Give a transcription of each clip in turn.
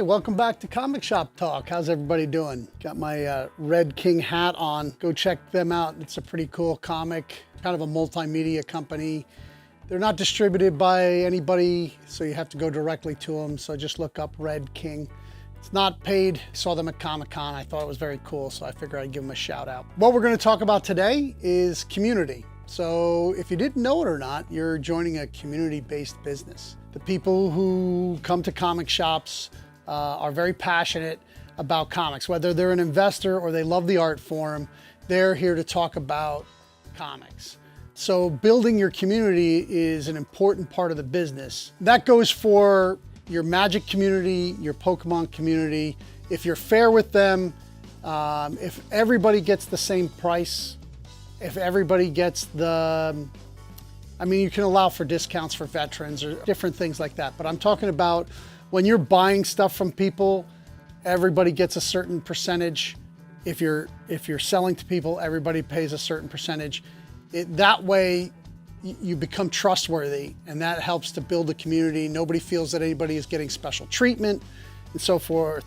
welcome back to Comic Shop Talk. How's everybody doing? Got my Red King hat on. Go check them out. It's a pretty cool comic, kind of a multimedia company. They're not distributed by anybody, so you have to go directly to them. So just look up Red King. It's not paid. Saw them at Comic-Con. I thought it was very cool, so I figured I'd give them a shout out. What we're going to talk about today is community. So if you didn't know it or not, you're joining a community-based business. The people who come to comic shops are very passionate about comics. Whether they're an investor or they love the art form, they're here to talk about comics. So building your community is an important part of the business. That goes for your Magic community, your Pokemon community. If you're fair with them, if everybody gets the same price, if everybody gets you can allow for discounts for veterans or different things like that. But I'm talking about when you're buying stuff from people, everybody gets a certain percentage. If you're selling to people, everybody pays a certain percentage. That way you become trustworthy, and that helps to build a community. Nobody feels that anybody is getting special treatment and so forth.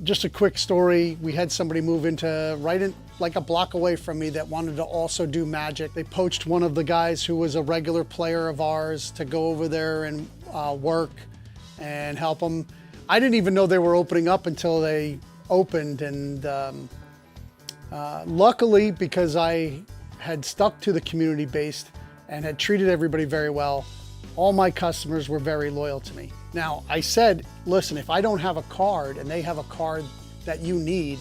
Just a quick story. We had somebody move into like a block away from me that wanted to also do Magic. They poached one of the guys who was a regular player of ours to go over there and work and help them. I didn't even know they were opening up until they opened, and luckily, because I had stuck to the community-based and had treated everybody very well, all my customers were very loyal to me. Now, I said, listen, if I don't have a card and they have a card that you need,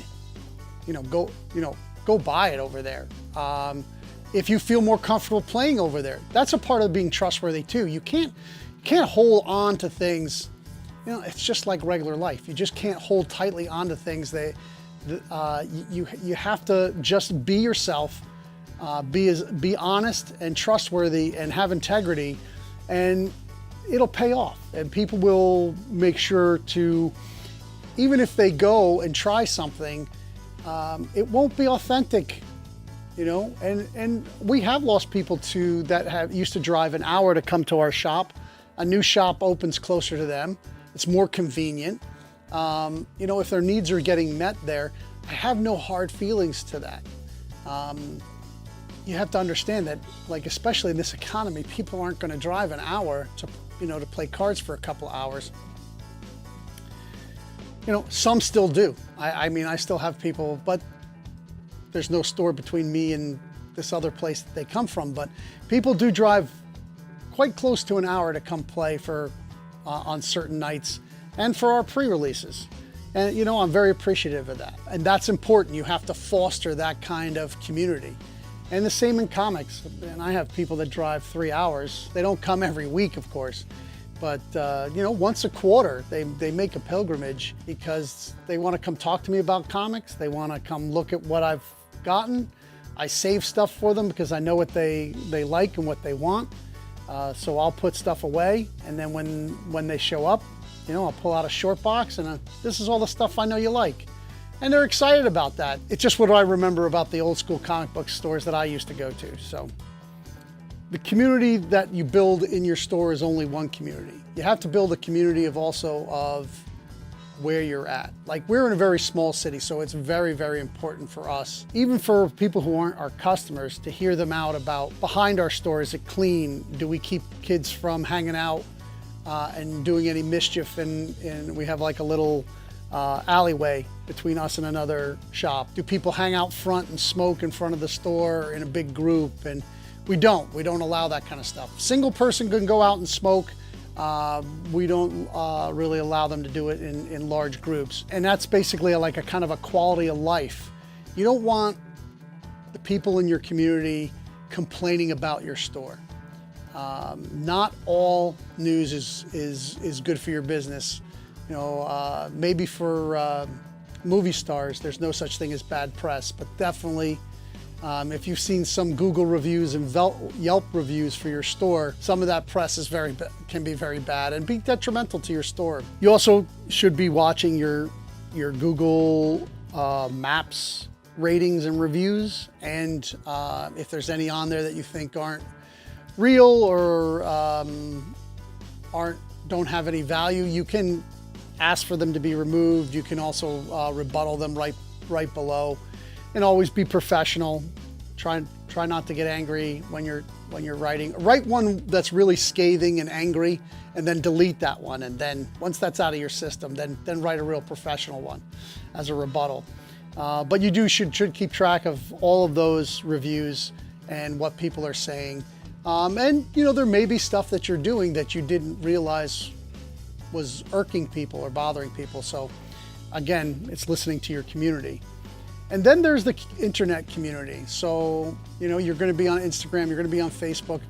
go buy it over there. If you feel more comfortable playing over there, that's a part of being trustworthy too. You can't hold on to things. It's just like regular life. You just can't hold tightly onto things. You have to just be yourself, be honest and trustworthy and have integrity, and it'll pay off. And people will make sure to, even if they go and try something, it won't be authentic, and we have lost people that used to drive an hour to come to our shop. A new shop opens closer to them. It's more convenient. If their needs are getting met there, I have no hard feelings to that. You have to understand that, especially in this economy, people aren't going to drive an hour to play cards for a couple of hours. Some still do. I still have people, but there's no store between me and this other place that they come from. But people do drive quite close to an hour to come play on certain nights and for our pre-releases. And I'm very appreciative of that. And that's important. You have to foster that kind of community. And the same in comics. And I have people that drive 3 hours. They don't come every week, of course. But, once a quarter, they make a pilgrimage because they want to come talk to me about comics. They want to come look at what I've gotten. I save stuff for them because I know what they like and what they want. So I'll put stuff away. And then when they show up, I'll pull out a short box and this is all the stuff I know you like. And they're excited about that. It's just what I remember about the old school comic book stores that I used to go to. So the community that you build in your store is only one community. You have to build a community of where you're at. We're in a very small city, so it's very, very important for us, even for people who aren't our customers, to hear them out about behind our store. Is it clean? Do we keep kids from hanging out and doing any mischief? And we have a little alleyway between us and another shop. Do people hang out front and smoke in front of the store in a big group? And we don't allow that kind of stuff. Single person can go out and smoke. We don't really allow them to do it in large groups. And that's basically a kind of a quality of life. You don't want the people in your community complaining about your store. Not all news is good for your business. Maybe for movie stars, there's no such thing as bad press, but definitely if you've seen some Google reviews and Yelp reviews for your store, some of that press can be very bad and be detrimental to your store. You also should be watching your Google Maps ratings and reviews, and if there's any on there that you think aren't real or don't have any value, you can ask for them to be removed. You can also rebuttal them right below, and always be professional. Try not to get angry when you're writing. Write one that's really scathing and angry, and then delete that one. And then once that's out of your system, then write a real professional one as a rebuttal. But you should keep track of all of those reviews and what people are saying. And there may be stuff that you're doing that you didn't realize was irking people or bothering people. So again, it's listening to your community. And then there's the internet community. So, you're going to be on Instagram, you're going to be on Facebook.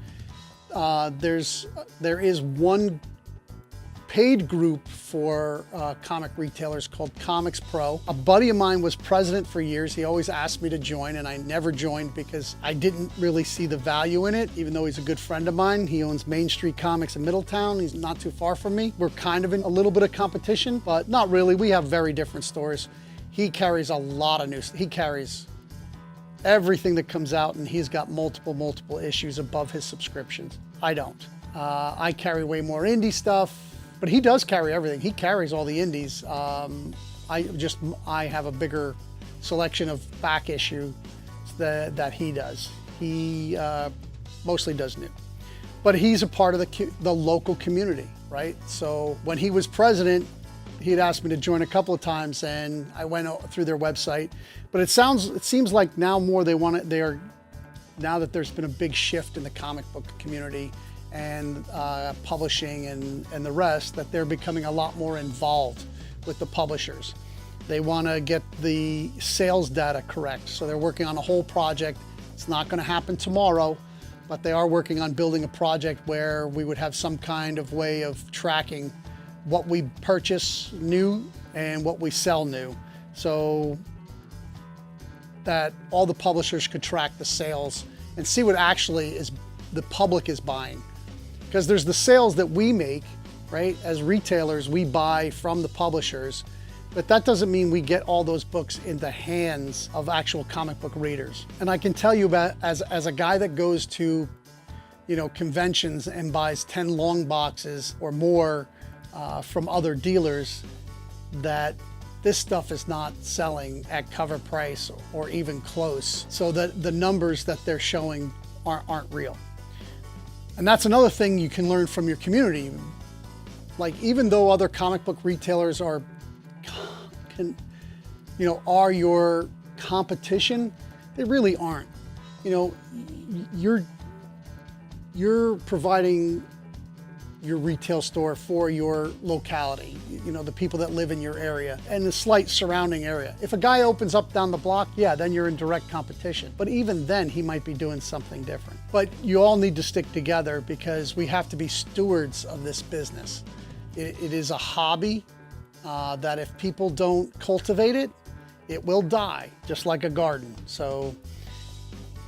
There is one paid group for comic retailers called Comics Pro. A buddy of mine was president for years. He always asked me to join, and I never joined because I didn't really see the value in it, even though he's a good friend of mine. He owns Main Street Comics in Middletown. He's not too far from me. We're kind of in a little bit of competition, but not really. We have very different stores. He carries a lot of news. He carries everything that comes out, and he's got multiple issues above his subscriptions. I don't. I carry way more indie stuff, but he does carry everything. He carries all the indies. I have a bigger selection of back issue that he does. He mostly does new, but he's a part of the local community, right? So when he was president, he'd asked me to join a couple of times, and I went through their website. But it seems like now more now that there's been a big shift in the comic book community and publishing and the rest, that they're becoming a lot more involved with the publishers. They want to get the sales data correct, so they're working on a whole project. It's not going to happen tomorrow, but they are working on building a project where we would have some kind of way of tracking what we purchase new and what we sell new, so that all the publishers could track the sales and see what actually is the public is buying. Because there's the sales that we make, right? As retailers, we buy from the publishers, but that doesn't mean we get all those books in the hands of actual comic book readers. And I can tell you about, as a guy that goes to, conventions and buys 10 long boxes or more from other dealers, that this stuff is not selling at cover price or even close. So that the numbers that they're showing aren't real. And that's another thing you can learn from your community. Like, even though other comic book retailers are your competition, they really aren't. You're providing your retail store for your locality, the people that live in your area and the slight surrounding area. If a guy opens up down the block, yeah, then you're in direct competition. But even then, he might be doing something different. But you all need to stick together, because we have to be stewards of this business. It is a hobby that if people don't cultivate it, it will die, just like a garden. So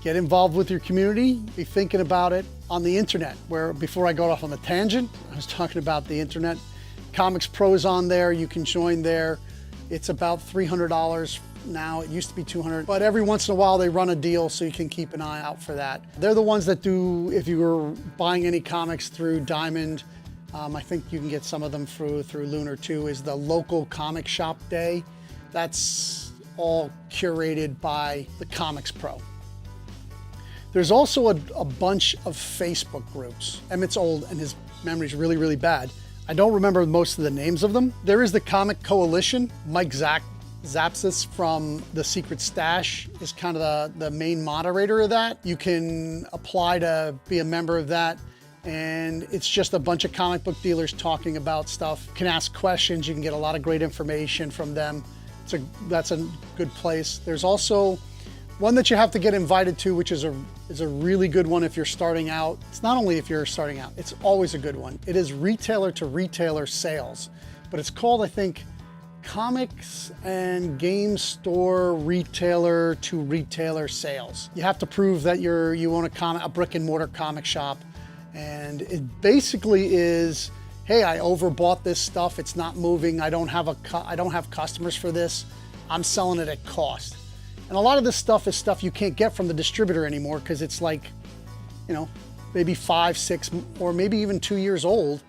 get involved with your community, be thinking about it on the internet, where before I got off on the tangent, I was talking about the internet. Comics Pro's on there, you can join there. It's about $300 now, it used to be $200, but every once in a while they run a deal, so you can keep an eye out for that. They're the ones that do, if you were buying any comics through Diamond, I think you can get some of them through Lunar too, is the local comic shop day. That's all curated by the Comics Pro. There's also a bunch of Facebook groups. Emmett's old and his memory's really bad. I don't remember most of the names of them. There is the Comic Coalition. Mike Zapsis from The Secret Stash is kind of the main moderator of that. You can apply to be a member of that, and it's just a bunch of comic book dealers talking about stuff. You can ask questions, you can get a lot of great information from them. That's a good place. There's also one that you have to get invited to, which is a really good one if you're starting out. It's not only if you're starting out, it's always a good one. It is retailer to retailer sales, but it's called, I think, Comics and Game Store Retailer to Retailer Sales. You have to prove that you own a brick and mortar comic shop, and it basically is, hey, I overbought this stuff, it's not moving, I don't have customers for this, I'm selling it at cost. And a lot of this stuff is stuff you can't get from the distributor anymore, because it's like, maybe 5, 6, or maybe even 2 years old,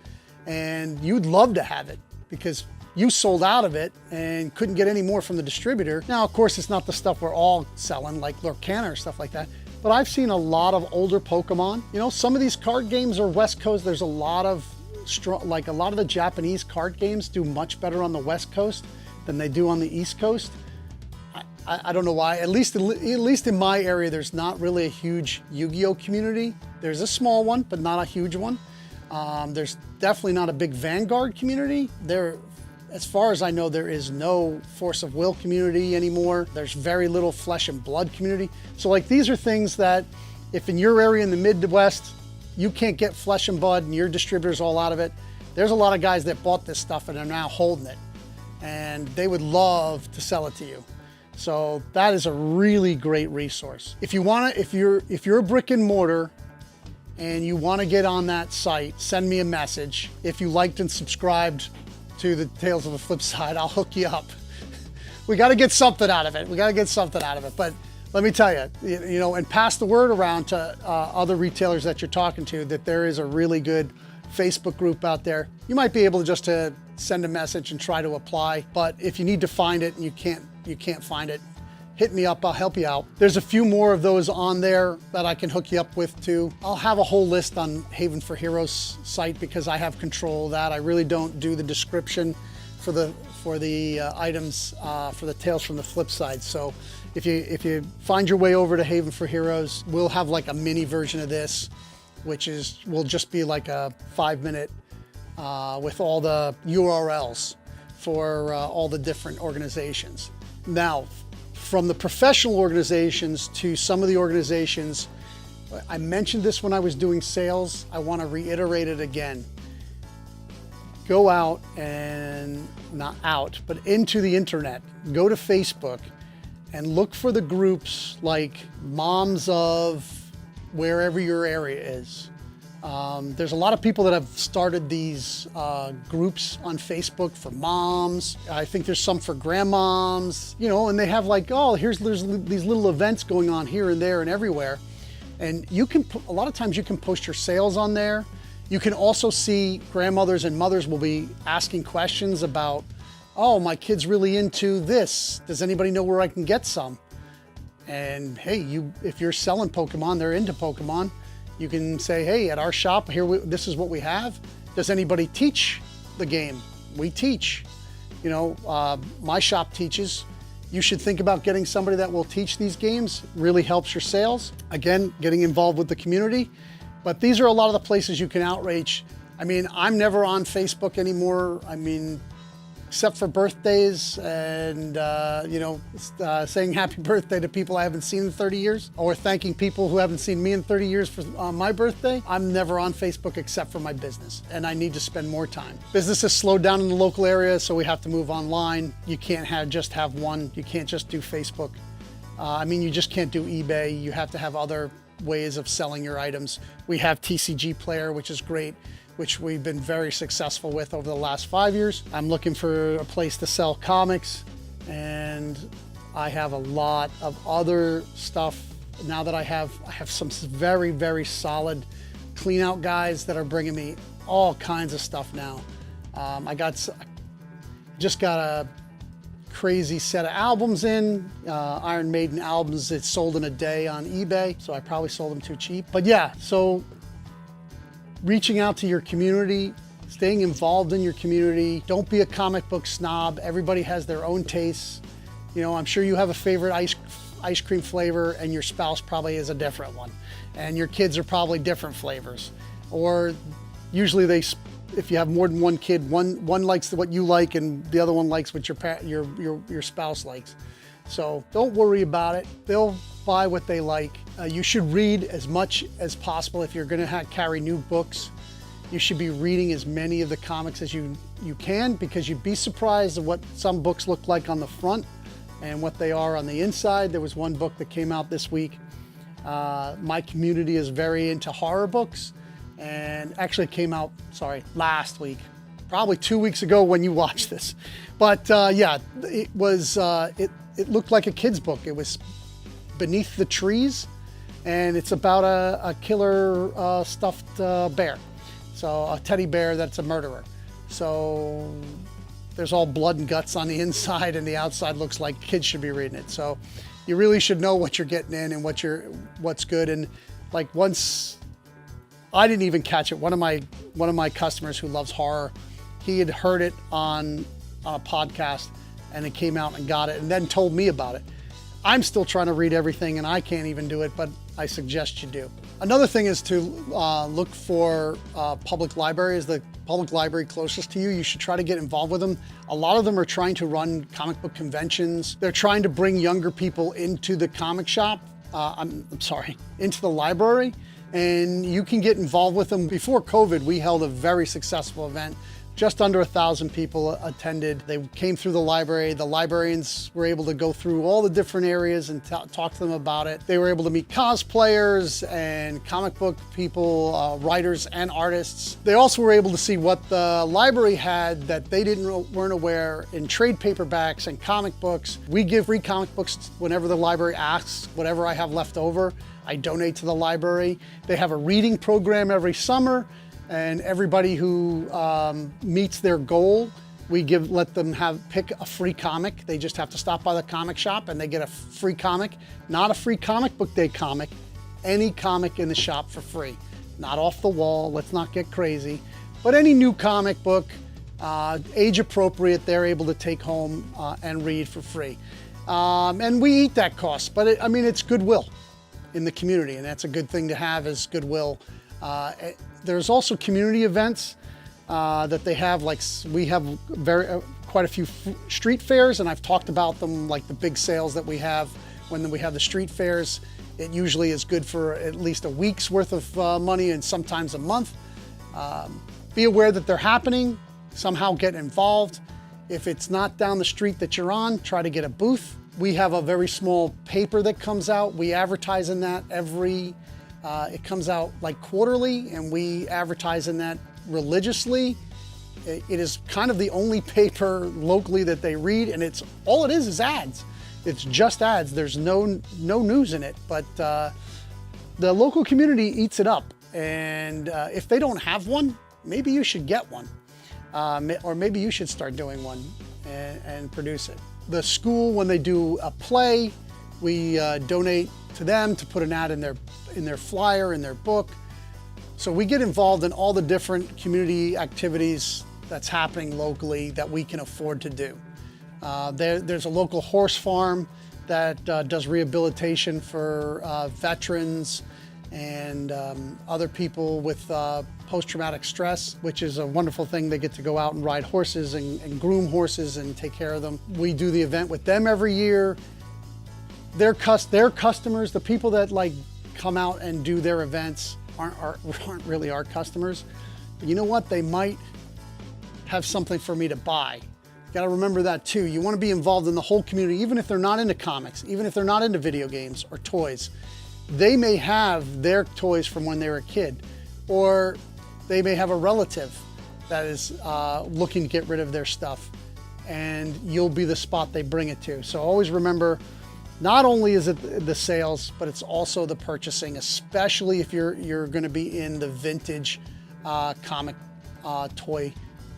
and you'd love to have it because you sold out of it and couldn't get any more from the distributor. Now, of course, it's not the stuff we're all selling, like Lorcana or stuff like that, but I've seen a lot of older Pokemon. You know, some of these card games are West Coast. There's a lot of like a lot of the Japanese card games do much better on the West Coast than they do on the East Coast. I don't know why. At least in my area, there's not really a huge Yu-Gi-Oh community. There's a small one, but not a huge one. There's definitely not a big Vanguard community. As far as I know, there is no Force of Will community anymore. There's very little Flesh and Blood community. So like these are things that if in your area in the Midwest, you can't get Flesh and Blood and your distributor's all out of it, there's a lot of guys that bought this stuff and are now holding it. And they would love to sell it to you. So that is a really great resource. If you're a brick and mortar and you want to get on that site, send me a message. If you liked and subscribed to the Tales of the Flip Side, I'll hook you up. We got to get something out of it. But let me tell you, you know, and pass the word around to other retailers that you're talking to that there is a really good Facebook group out there. You might be able just to send a message and try to apply. But if you need to find it and you can't find it, hit me up, I'll help you out. There's a few more of those on there that I can hook you up with too. I'll have a whole list on Haven for Heroes site because I have control of that. I really don't do the description for the items for the Tales from the Flip Side. So if you find your way over to Haven for Heroes, we'll have like a mini version of this, which will just be like a 5-minute with all the URLs for all the different organizations. Now, from the professional organizations to some of the organizations, I mentioned this when I was doing sales, I want to reiterate it again. Go out and, not out, but into the internet. Go to Facebook and look for the groups like Moms of wherever your area is. There's a lot of people that have started these groups on Facebook for moms. I think there's some for grandmoms, you know, and they have like, oh, there's these little events going on here and there and everywhere. And you can, a lot of times you can post your sales on there. You can also see grandmothers and mothers will be asking questions about, oh, my kid's really into this. Does anybody know where I can get some? And hey, if you're selling Pokemon, they're into Pokemon. You can say, hey, at our shop here, this is what we have. Does anybody teach the game? We teach. You know, my shop teaches. You should think about getting somebody that will teach these games. Really helps your sales. Again, getting involved with the community. But these are a lot of the places you can outreach. I mean, I'm never on Facebook anymore. I mean, except for birthdays and, you know, saying happy birthday to people I haven't seen in 30 years or thanking people who haven't seen me in 30 years for my birthday. I'm never on Facebook except for my business, and I need to spend more time. Business has slowed down in the local area, so we have to move online. You can't just have one. You can't just do Facebook. I mean, you just can't do eBay. You have to have other ways of selling your items. We have TCG Player, which is great, which we've been very successful with over the last 5 years. I'm looking for a place to sell comics, and I have a lot of other stuff now that I have some very, very solid clean out guys that are bringing me all kinds of stuff now. I just got a crazy set of albums in, Iron Maiden albums. It's sold in a day on eBay, so I probably sold them too cheap. But yeah, so reaching out to your community, staying involved in your community. Don't be a comic book snob. Everybody has their own tastes. You know, I'm sure you have a favorite ice cream flavor and your spouse probably is a different one. And your kids are probably different flavors. Or usually if you have more than one kid, one likes what you like and the other one likes what your spouse likes. So don't worry about it. They'll buy what they like. You should read as much as possible. If you're gonna carry new books, you should be reading as many of the comics as you can, because you'd be surprised at what some books look like on the front and what they are on the inside. There was one book that came out this week. My community is very into horror books, and actually came out, last week, probably 2 weeks ago when you watched this. But yeah, it was, it looked like a kid's book. It was Beneath the Trees, and it's about a killer stuffed bear. So a teddy bear that's a murderer. So there's all blood and guts on the inside, and the outside looks like kids should be reading it. So you really should know what you're getting in and what's good. And like, once I didn't even catch it. One of my customers who loves horror, he had heard it on a podcast, and it came out and got it, and then told me about it. I'm still trying to read everything, and I can't even do it, but I suggest you do. Another thing is to look for public libraries. The public library closest to you, you should try to get involved with them. A lot of them are trying to run comic book conventions. They're trying to bring younger people into the comic shop, into the library, and you can get involved with them. Before COVID, we held a very successful event. Just under 1,000 people attended. They came through the library. The librarians were able to go through all the different areas and talk to them about it. They were able to meet cosplayers and comic book people, writers and artists. They also were able to see what the library had that they weren't aware in trade paperbacks and comic books. We give free comic books whenever the library asks. Whatever I have left over, I donate to the library. They have a reading program every summer. And everybody who meets their goal, we let them pick a free comic. They just have to stop by the comic shop and they get a free comic. Not a free comic book day comic, any comic in the shop for free. Not off the wall, let's not get crazy. But any new comic book, age appropriate, they're able to take home and read for free. And we eat that cost, but it's goodwill in the community, and that's a good thing to have, is goodwill. There's also community events that they have, like we have quite a few street fairs, and I've talked about them, like the big sales that we have when we have the street fairs. It usually is good for at least a week's worth of money, and sometimes a month. Be aware that they're happening, somehow get involved. If it's not down the street that you're on, try to get a booth. We have a very small paper that comes out. We advertise in that it comes out like quarterly, and we advertise in that religiously. It is kind of the only paper locally that they read, and all it is ads. It's just ads. There's no news in it, but the local community eats it up. And if they don't have one, maybe you should get one, or maybe you should start doing one and produce it. The school, when they do a play, we donate to them to put an ad in their flyer, in their book. So we get involved in all the different community activities that's happening locally that we can afford to do. There's a local horse farm that does rehabilitation for veterans and other people with post-traumatic stress, which is a wonderful thing. They get to go out and ride horses and groom horses and take care of them. We do the event with them every year. Their customers, the people that come out and do their events, aren't really our customers. But you know what? They might have something for me to buy. You gotta remember that too. You wanna be involved in the whole community, even if they're not into comics, even if they're not into video games or toys. They may have their toys from when they were a kid, or they may have a relative that is looking to get rid of their stuff, and you'll be the spot they bring it to. So always remember, not only is it the sales, but it's also the purchasing, especially if you're going to be in the vintage comic toy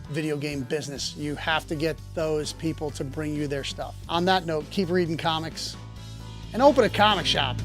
video game business. You have to get those people to bring you their stuff. On that note, keep reading comics and open a comic shop.